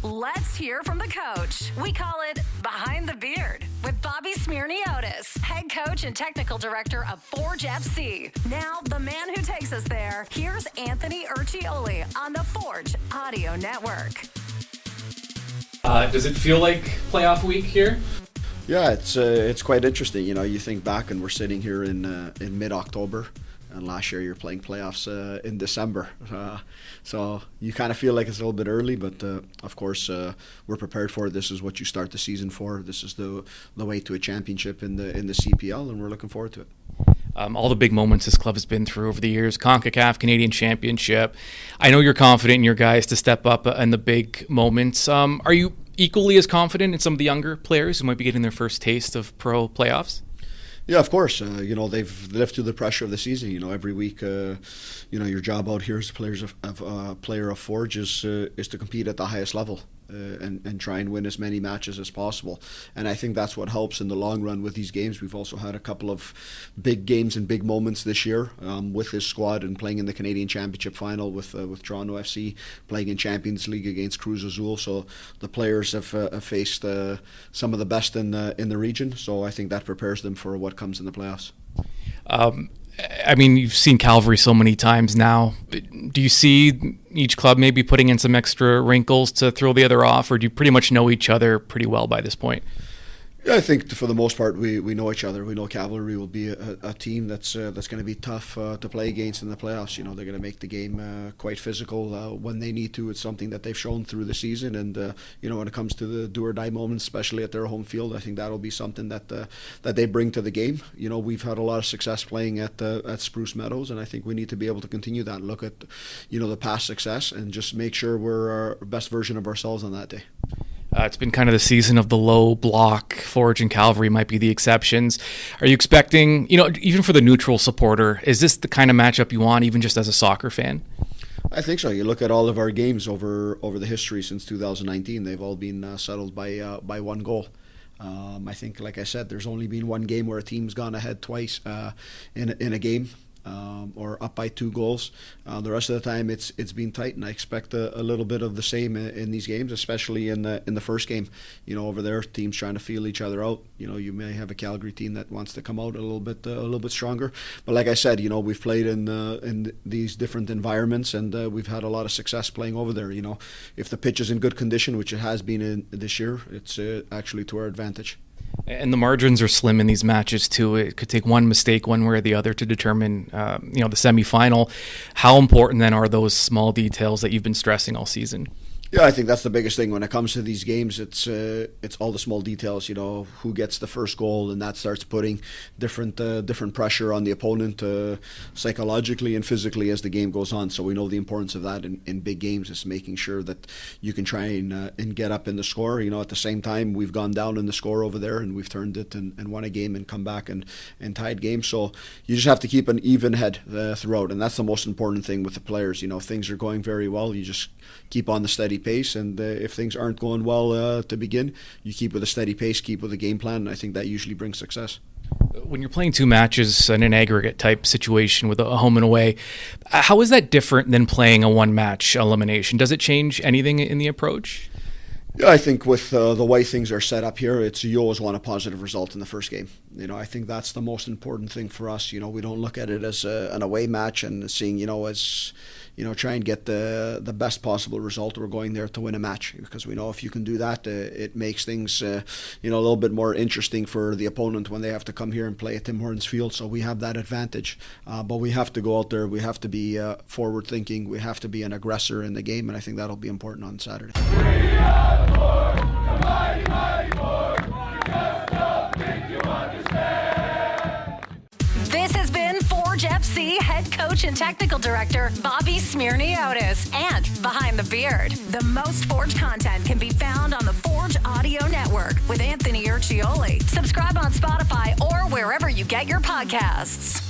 Let's hear from the coach. We call it Behind the Beard with Bobby Smyrniotis, head coach and technical director of Forge FC. Now, the man who takes us there, here's Anthony Urciuoli on the Forge Audio Network. Does it feel like playoff week here? Yeah, it's quite interesting. You know, you think back and we're sitting here in mid-October, and last year you're playing playoffs in December. So you kind of feel like it's a little bit early, but of course we're prepared for it. This is what you start the season for. This is the way to a championship in the CPL, and we're looking forward to it. All the big moments this club has been through over the years, CONCACAF, Canadian Championship. I know you're confident in your guys to step up in the big moments. Are you equally as confident in some of the younger players who might be getting their first taste of pro playoffs? Yeah, of course. You know, they've lived through the pressure of the season. You know, every week, you know, your job out here as a player of Forge is to compete at the highest level. And try and win as many matches as possible. And I think that's what helps in the long run with these games. We've also had a couple of big games and big moments this year with this squad and playing in the Canadian Championship final with Toronto FC, playing in Champions League against Cruz Azul. So the players have faced some of the best in the region. So I think that prepares them for what comes in the playoffs. I mean, you've seen Cavalry so many times now. Do you see each club maybe putting in some extra wrinkles to throw the other off, or do you pretty much know each other pretty well by this point? Yeah, I think for the most part we know each other. We know Cavalry will be a team that's going to be tough to play against in the playoffs. You know, they're going to make the game quite physical when they need to. It's something that they've shown through the season, and you know, when it comes to the do or die moments, especially at their home field, I think that'll be something that they bring to the game. You know, we've had a lot of success playing at Spruce Meadows, and I think we need to be able to continue that. Look at, you know, the past success and just make sure we're our best version of ourselves on that day. It's been kind of the season of the low block. Forge and Cavalry might be the exceptions. Are you expecting, you know, even for the neutral supporter, is this the kind of matchup you want, even just as a soccer fan? I think so. You look at all of our games over the history since 2019; they've all been settled by one goal. I think, like I said, there's only been one game where a team's gone ahead twice in a game. Or up by 2 goals. The rest of the time it's been tight, and I expect a little bit of the same in these games, especially in the first game. You know, over there, teams trying to feel each other out. You know, you may have a Calgary team that wants to come out a little bit stronger. But like I said, you know, we've played in these different environments, and we've had a lot of success playing over there. You know, if the pitch is in good condition, which it has been in this year, it's actually to our advantage. And the margins are slim in these matches too. It could take one mistake one way or the other to determine, you know, the semi-final. How important then are those small details that you've been stressing all season? Yeah, I think that's the biggest thing when it comes to these games. It's all the small details. You know, who gets the first goal, and that starts putting different pressure on the opponent psychologically and physically as the game goes on. So we know the importance of that in big games, is making sure that you can try and get up in the score. You know, at the same time, we've gone down in the score over there, and we've turned it and won a game and come back and tied games. So you just have to keep an even head throughout, and that's the most important thing with the players. You know, if things are going very well, you just keep on the steady pace, and if things aren't going well to begin, you keep with a steady pace, keep with a game plan, and I think that usually brings success. When you're playing 2 matches in an aggregate type situation with a home and away, how is that different than playing a 1-match elimination? Does it change anything in the approach? Yeah, I think with the way things are set up here, you always want a positive result in the first game. You know, I think that's the most important thing for us. You know, we don't look at it as an away match and seeing, you know, as, you know, try and get the best possible result. We're going there to win a match, because we know if you can do that, it makes things, you know, a little bit more interesting for the opponent when they have to come here and play at Tim Hortons Field. So we have that advantage, but we have to go out there. We have to be forward thinking. We have to be an aggressor in the game, and I think that'll be important on Saturday. We are the Forge, the mighty, mighty Forge. Just don't think you understand. This has been Forge FC head coach and technical director Bobby Smyrniotis and Behind the Beard. The most Forge content can be found on the Forge Audio Network with Anthony Urciuoli. Subscribe on Spotify or wherever you get your podcasts.